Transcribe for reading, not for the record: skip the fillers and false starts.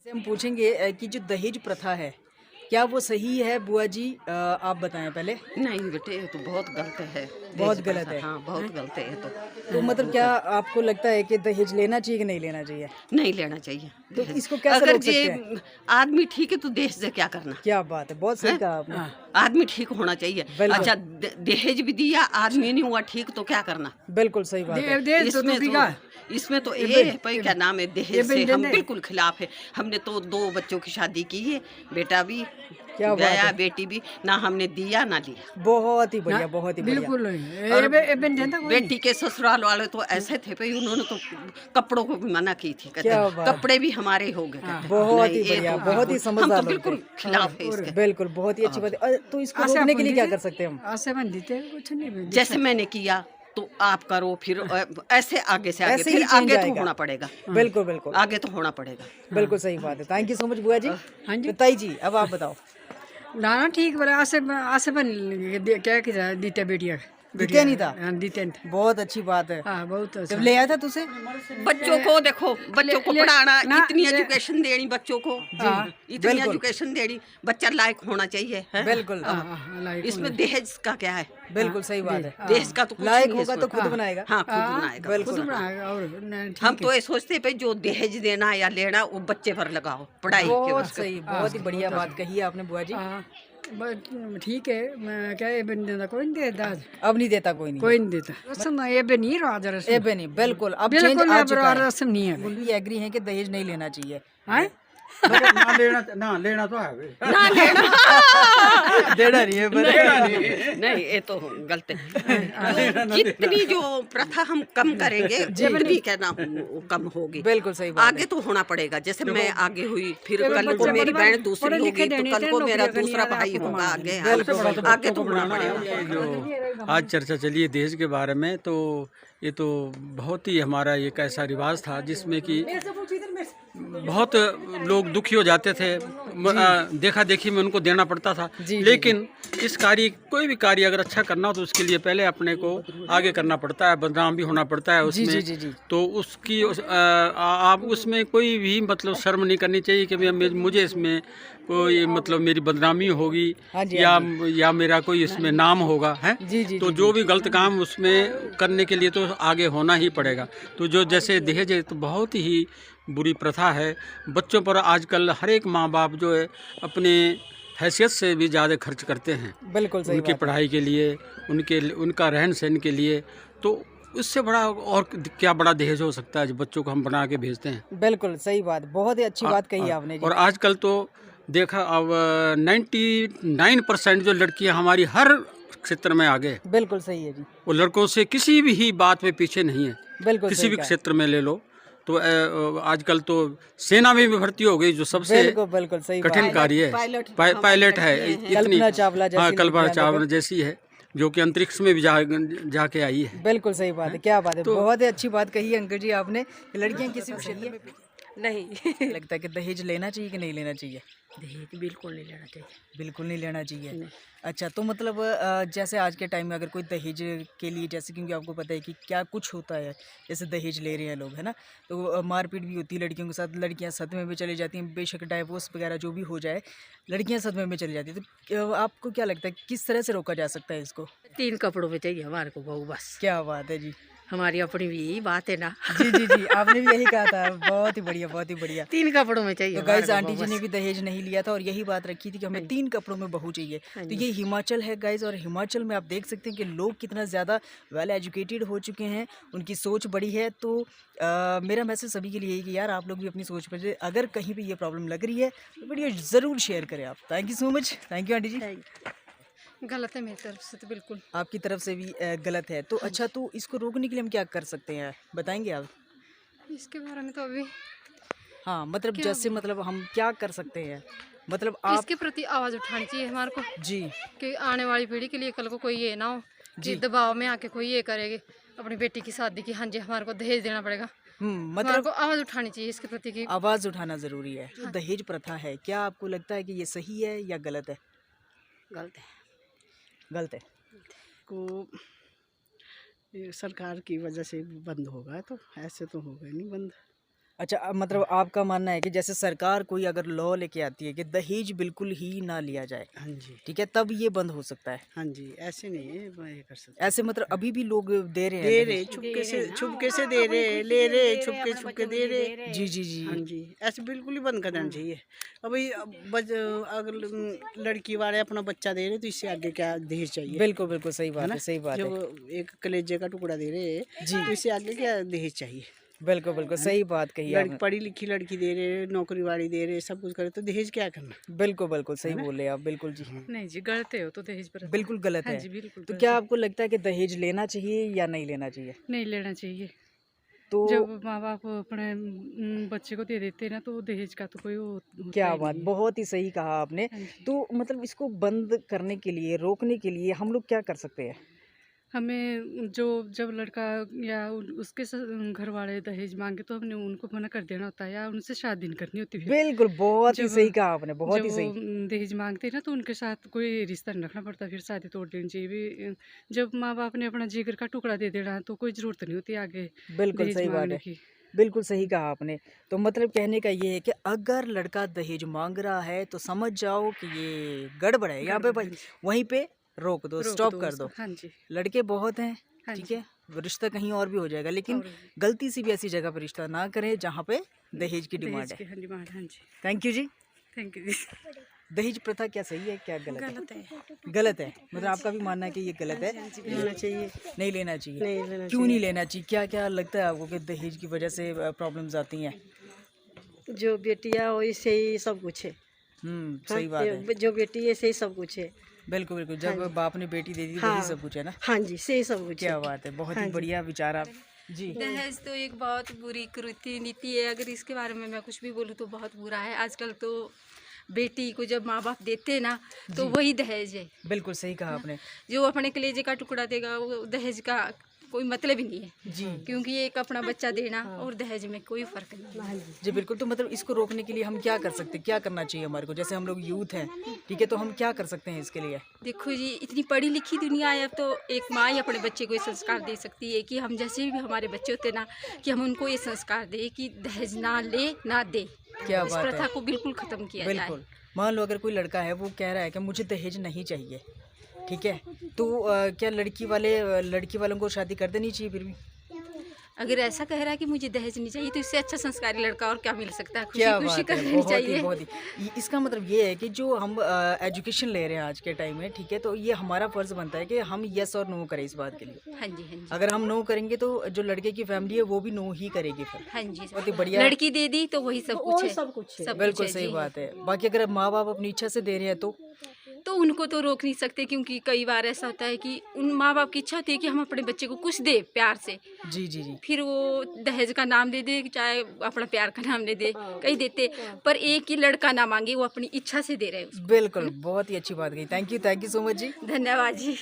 से हम पूछेंगे कि जो दहेज प्रथा है क्या वो सही है बुआ जी? आप बताएं पहले। नहीं बेटे, ये तो बहुत गलत है। बहुत दहेज गलत प्रथा, है। हाँ बहुत गलत है ये तो। तो मतलब क्या तो आपको लगता है कि दहेज लेना चाहिए कि नहीं लेना चाहिए? नहीं लेना चाहिए तो दहेज। इसको कैसे अगर रोक ये सकते हैं? आदमी ठीक है तो देश से क्या करना क्या बात है, बहुत सही है? कहा आपने। आदमी ठीक होना चाहिए। बिल्कुल। अच्छा, दहेज भी दिया, आदमी नहीं हुआ ठीक तो क्या करना? बिल्कुल सही बात है। इसमें तो ये है भाई, क्या नाम है, दहेज से हम बिल्कुल खिलाफ है। हमने तो 2 बच्चों की शादी की है, बेटा भी क्या बात गया, है, बेटी भी, ना हमने दिया ना लिया। बहुत ही बढ़िया, बहुत ही बढ़िया। और बेटी के ससुराल वाले तो ऐसे थे भाई, उन्होंने तो कपड़ों को भी मना की थी, कहते क्या बात। कपड़े भी हमारे हो गए, कहते बहुत नहीं ही ये बढ़िया, तो बहुत ही बिल्कुल, हम समझदार तो लोग थे। बिल्कुल खिलाफ है इसके। बिल्कुल, बहुत ही अच्छी बात है। तो इसको रोकने के लिए क्या कर सकते हैं हम? जैसे मैंने किया तो आप करो, फिर ऐसे आगे से आगे, ऐसे फिर ही चेंज आगे तो आएगा। होना पड़ेगा। बिल्कुल बिल्कुल। आगे तो होना पड़ेगा। बिल्कुल सही बात है। थैंक यू सो मच बुआ जी। हाँ जी, ताई जी अब आप बताओ। ना ना ठीक बोला आसे बन क्या किया दीते बेटिया दिखा नहीं था? दीते बहुत अच्छी बात है। हाँ बहुत जब अच्छा। ले आया था तुझे? बच्चों को देखो, बच्चों को पढ़ाना, ना, इतनी एजुकेशन देनी बच्चों को, इतनी बिल्कुल। एजुकेशन देनी, बच्चा लायक होना चाहिए है? बिल्कुल। इसमें दहेज का क्या है? बिल्कुल सही बात है। दहेज का तो कुछ लायक नहीं है होगा इसमें। तो खुद बनाएगा। हाँ खुद बनाएगा। बिल्कुल। हम तो ये सोचते पे जो दहेज देना या लेना वो बच्चे पर लगाओ, पढ़ाई के बहुत उसके। सही, बहुत ही बढ़िया बात कही है आपने बुआ जी। ठीक है, मैं क्या ये बन देता कोई नहीं देता अब नहीं देता कोई नहीं। कोई नहीं देता रस्म ये भी नहीं राज रस्म ए बे नहीं, बिल्कुल अब चेंज बिल्कुल आ अब चुका है। रस्म नहीं है बिल्कुल भी एग्री है कि दहेज नहीं लेना चाहिए। हैं? ना लेना तो है ना लेना देना नहीं है नहीं, ये तो गलत है। जितनी जो प्रथा हम कम करेंगे जितनी क्या नाम वो कम होगी। बिल्कुल सही बात आगे तो होना पड़ेगा। जैसे मैं आगे हुई, फिर कल को मेरी बहन दूसरी होगी, तो कल को मेरा दूसरा भाई होगा। आगे तो होना पड़ेगा। जो आज चर्चा चली है दहेज के बारे में, तो ये तो बहुत ही हमारा एक ऐसा रिवाज था जिसमें कि बहुत लोग दुखी हो जाते थे, देखा देखी में उनको देना पड़ता था। लेकिन इस कार्य, कोई भी कार्य अगर अच्छा करना हो तो उसके लिए पहले अपने को आगे करना पड़ता है, बदनाम भी होना पड़ता है उसमें। तो उसकी आप उसमें कोई भी मतलब शर्म नहीं करनी चाहिए कि मुझे इसमें कोई मतलब मेरी बदनामी होगी या मेरा कोई इसमें नाम होगा है। तो जो भी गलत काम उसमें करने के लिए तो आगे होना ही पड़ेगा। तो जो जैसे दहेज है तो बहुत ही बुरी प्रथा है। बच्चों पर आजकल हर एक माँ बाप जो है अपने हैसियत से भी ज़्यादा खर्च करते हैं। बिल्कुल सही उनकी पढ़ाई के लिए, उनका रहन सहन के लिए। तो उससे बड़ा और क्या बड़ा दहेज हो सकता है जो बच्चों को हम बना के भेजते हैं। बिल्कुल सही बात, बहुत ही अच्छी बात कही आपने जी। और आजकल तो देखा अब 99% जो लड़कियां हमारी हर क्षेत्र में आगे। बिल्कुल सही है जी। वो लड़कों से किसी भी ही बात में पीछे नहीं है। बिल्कुल किसी भी क्षेत्र में ले लो तो आजकल तो सेना में भी भर्ती हो गई, जो सबसे बिल्कुल सही कठिन कार्य है। पायलट है इतनी, कल्पना चावला जैसी। हाँ कल्पना चावला जैसी है जो कि अंतरिक्ष में भी जाके आई है। बिल्कुल सही बात है। क्या बात है, बहुत ही अच्छी बात कही है अंकल जी आपने। लड़कियां किसी भी क्षेत्र में नहीं लगता है कि दहेज लेना चाहिए कि नहीं लेना चाहिए? दहेज बिल्कुल नहीं लेना चाहिए। बिल्कुल नहीं लेना चाहिए। अच्छा, तो मतलब जैसे आज के टाइम में अगर कोई दहेज के लिए, जैसे क्योंकि आपको पता है कि क्या कुछ होता है, जैसे दहेज ले रहे हैं लोग है ना, तो मारपीट भी होती है लड़कियों के साथ, लड़कियां सदमे में चली जाती हैं, बेशक डाइवोर्स वगैरह जो भी हो जाए लड़कियां सदमे में चली जाती है। तो आपको क्या लगता है किस तरह से रोका जा सकता है इसको? 3 कपड़ों में चाहिए हमारे को बहू, बस। क्या बात है जी। हमारी अपनी भी यही बात है ना। जी आपने भी यही कहा था। बहुत ही बढ़िया, बहुत ही बढ़िया। 3 कपड़ों में चाहिए। तो गाइस आंटी जी ने भी दहेज नहीं लिया था और यही बात रखी थी कि हमें 3 कपड़ों में बहू चाहिए। तो ये हिमाचल है गाइस, और हिमाचल में आप देख सकते हैं कि लोग कितना ज़्यादा वेल एजुकेटेड हो चुके हैं, उनकी सोच बड़ी है। तो मेरा मैसेज सभी के लिए है कि यार आप लोग भी अपनी सोच पर, अगर कहीं पर ये प्रॉब्लम लग रही है तो वीडियो ज़रूर शेयर करें आप। Thank you so much. Thank you aunty ji. गलत है मेरी तरफ से तो बिल्कुल। आपकी तरफ से भी गलत है। तो अच्छा, तो इसको रोकने के लिए हम क्या कर सकते हैं, बताएंगे आप? इसके बारे में तो अभी हाँ मतलब जैसे मतलब हम क्या कर सकते हैं, मतलब आप इसके प्रति आवाज़ उठानी चाहिए हमारे को जी, कि आने वाली पीढ़ी के लिए कल को कोई ये ना हो कि दबाव में आके कोई ये करेगी अपनी बेटी की शादी की, हाँ जी हमारे को दहेज देना पड़ेगा। हमारे मतलब को आवाज़ उठानी चाहिए इसके प्रति की। आवाज़ उठाना ज़रूरी है। जो दहेज प्रथा है, क्या आपको लगता है कि ये सही है या गलत है? गलत है। गलत है। को ये सरकार की वजह से बंद होगा, तो ऐसे तो होगा नहीं बंद। अच्छा, मतलब आपका मानना है कि जैसे सरकार कोई अगर लॉ लेके आती है कि दहेज बिल्कुल ही ना लिया जाए, हाँ जी, ठीक है, तब ये बंद हो सकता है। हाँ जी, ऐसे नहीं है ये कर सकते। ऐसे मतलब अभी भी लोग दे रहे हैं दे दहेज? रहे छुपके से दे रहे, ले रहे छुपके दे रहे। जी जी जी। हाँ जी, ऐसे बिल्कुल ही बंद कर देना चाहिए। अगर लड़की वाले अपना बच्चा दे रहे तो इससे आगे क्या दहेज चाहिए? बिल्कुल बिल्कुल सही बात है, सही बात है। जब एक कलेजे का टुकड़ा दे रहे जी। तो इससे आगे क्या दहेज चाहिए? बिल्कुल बिल्कुल सही बात कही आपने। पढ़ी लिखी लड़की दे रहे, नौकरी वाली दे रहे, सब कुछ करे तो दहेज क्या करना? बिल्कुल बिल्कुल सही बोले आप, बिल्कुल जी। नहीं जी, गलत है वो तो दहेज प्रथा। बिल्कुल गलत हाँ है। जी, बिल्कुल तो गलत क्या है। आपको लगता है कि दहेज लेना चाहिए या नहीं लेना चाहिए? नहीं लेना चाहिए। तो जब माँ बाप अपने बच्चे को दे देते हैं ना तो दहेज का तो कोई वो होता क्या ही बात, नहीं है। बहुत ही सही कहा आपने। हाँ जी। तो मतलब इसको बंद करने के लिए, रोकने के लिए हम लोग क्या कर सकते हैं? हमें जब लड़का या उसके घर वाले दहेज मांगे तो हमने उनको मना कर देना होता है या उनसे शादी नहीं करनी होती है। बिल्कुल, बहुत ही जब सही कहा आपने, बहुत जब ही वो सही। दहेज मांगते हैं ना तो उनके साथ कोई रिश्ता नहीं रखना पड़ता, फिर शादी तोड़ देनी चाहिए भी। जब माँ बाप ने अपना जिगर का टुकड़ा दे देना तो कोई ज़रूरत नहीं होती आगे बिल्कुल दहेज सही बात मांगने है, की। बिल्कुल सही कहा आपने। तो मतलब कहने का ये है कि अगर लड़का दहेज मांग रहा है तो समझ जाओ कि ये गड़बड़ है, यहाँ पे गड़बड़, भाई हाँ जी। वहीं पे रोक दो, रोक स्टॉप दो कर उसको। दो। हाँ जी। लड़के बहुत हैं, हाँ ठीक जी। है, रिश्ता कहीं और भी हो जाएगा, लेकिन और गलती से भी ऐसी जगह पर रिश्ता ना करें जहाँ पे दहेज की दहेज डिमांड की है। हाँ डिमांड, हाँ जी। थैंक यू जी। थैंक यू जी। दहेज प्रथा क्या सही है, क्या गलत है? गलत है। गलत है, मतलब आपका भी मानना है कि ये गलत है, लेना चाहिए, नहीं लेना चाहिए। नहीं लेना क्यों नहीं लेना चाहिए? क्या क्या लगता है आपको कि दहेज की वजह से प्रॉब्लम्स आती हैं? जो बेटियाँ हो इससे ही सब कुछ है। सही बात है। जो बेटी है से ही सब कुछ है। बिल्कुल बिल्कुल, जब बाप ने बेटी दे दी वही हाँ। सब कुछ है ना। हाँ जी, से ही सब कुछ क्या है। बात है, बहुत ही हाँ जी। बढ़िया विचार आप जी। दहेज तो एक बहुत बुरी कृति नीति है। अगर इसके बारे में मैं कुछ भी बोलूँ तो बहुत बुरा है। आजकल तो बेटी को जब माँ बाप देते हैं ना तो वही दहेज है। बिल्कुल सही कहा आपने जो अपने कलेजे का टुकड़ा देगा वो दहेज का कोई मतलब ही नहीं है जी। क्योंकि एक अपना बच्चा देना और दहेज में कोई फर्क नहीं है। जी बिल्कुल, तो मतलब इसको रोकने के लिए हम क्या कर सकते हैं, क्या करना चाहिए हमारे को? जैसे हम लोग यूथ हैं, ठीक है, तो हम क्या कर सकते हैं इसके लिए? देखो जी, इतनी पढ़ी लिखी दुनिया है, अब तो एक माँ ही अपने बच्चे को ये संस्कार दे सकती है कि हम जैसे भी हमारे बच्चे होते ना कि हम उनको ये संस्कार दें कि दहेज ना ले ना दे। क्या इस बात है। प्रथा को बिल्कुल खत्म किया जाए। बिल्कुल, मान लो अगर कोई लड़का है वो कह रहा है कि मुझे दहेज नहीं चाहिए, ठीक है, तो क्या लड़की वालों को शादी कर देनी चाहिए फिर भी? अगर ऐसा कह रहा है कि मुझे दहेज नहीं चाहिए तो इससे अच्छा संस्कारी लड़का और क्या मिल सकता है। खुशी क्या खुशी बात है, करनी बहुत ही चाहिए। बहुत ही। इसका मतलब ये है कि जो हम एजुकेशन ले रहे हैं आज के टाइम में, ठीक है, तो ये हमारा फर्ज बनता है कि हम यस और नो करें इस बात के लिए। हाँ जी, हाँ जी, अगर हम नो करेंगे तो जो लड़के की फैमिली है वो भी नो ही करेगी फिर। हाँ जी। बहुत ही बढ़िया। लड़की दे दी तो वही सब कुछ है। सब कुछ है। सब बिल्कुल कुछ है सही जी। बात है। बाकी अगर माँ बाप अपनी इच्छा से दे रहे हैं तो उनको तो रोक नहीं सकते क्योंकि कई बार ऐसा होता है कि उन माँ बाप की इच्छा होती है कि हम अपने बच्चे को कुछ दे प्यार से, जी जी जी। फिर वो दहेज का नाम दे दे चाहे अपना प्यार का नाम दे दे, कई देते, पर एक ही लड़का ना मांगे वो अपनी इच्छा से दे रहे हैं उसको। बिल्कुल, बहुत ही अच्छी बात कही। थैंक यू सो मच जी। धन्यवाद जी।